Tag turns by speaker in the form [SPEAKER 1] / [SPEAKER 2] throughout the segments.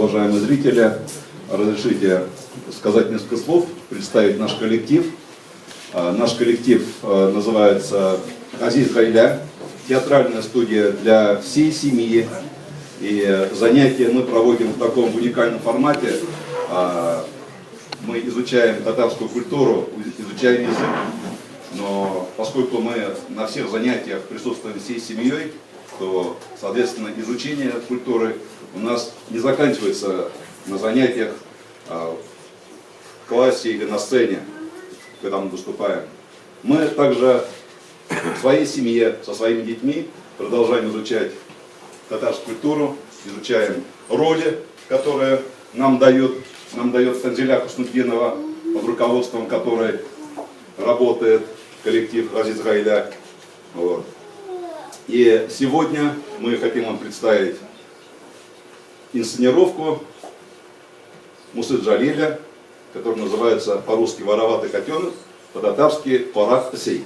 [SPEAKER 1] уважаемые зрители, разрешите сказать несколько слов, представить наш коллектив. Наш коллектив называется «Азиз Гайля», театральная студия для всей семьи. И занятия мы проводим в таком уникальном формате. Мы изучаем татарскую культуру, изучаем язык, но поскольку мы на всех занятиях присутствуем всей семьей, то, соответственно, изучение культуры у нас не заканчивается на занятиях в классе или на сцене, когда мы выступаем. Мы также в своей семье, со своими детьми продолжаем изучать татарскую культуру, изучаем роли, которые нам дает Танзиля Хуснутдинова, под руководством которой работает коллектив «Азиз Гайля». Вот. И сегодня мы хотим вам представить инсценировку Мусы Джалиля, которая называется по-русски «Вороватый котенок», по-татарски «Порах Сей».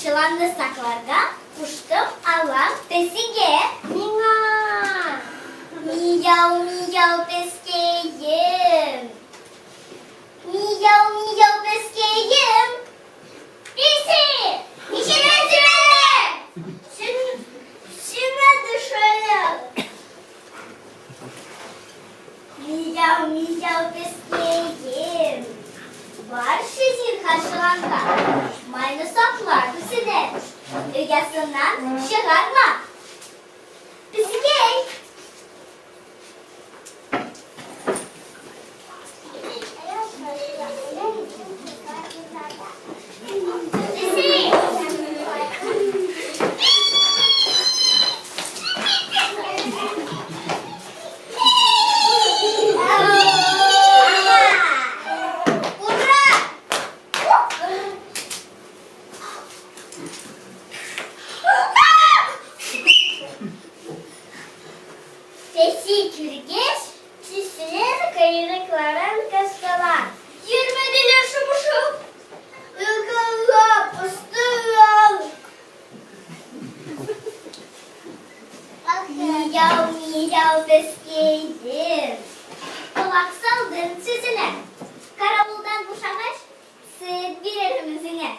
[SPEAKER 2] Yılanlı saklarda kuştum Allah besige. Mina. Miyav miyav beskeyim. Miyav miyav beskeyim. Birisi. İçine sürelim. Şimdi düşelim. Miyav miyav beskeyim. Var şehir karşılanda. Maylı saplar bizidir. Ögesinden çıkarma. Bizi gel. Sesi kürgeç, çizsinin kıyrıkların kaskalar. 20 yaşamışım. Ilgınla pıstığım. Miyav miyav beskeydim. Kulak saldım sizine. Karavuldan kuşanış, sığıt bir elimizine.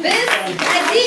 [SPEAKER 3] Biz Hadi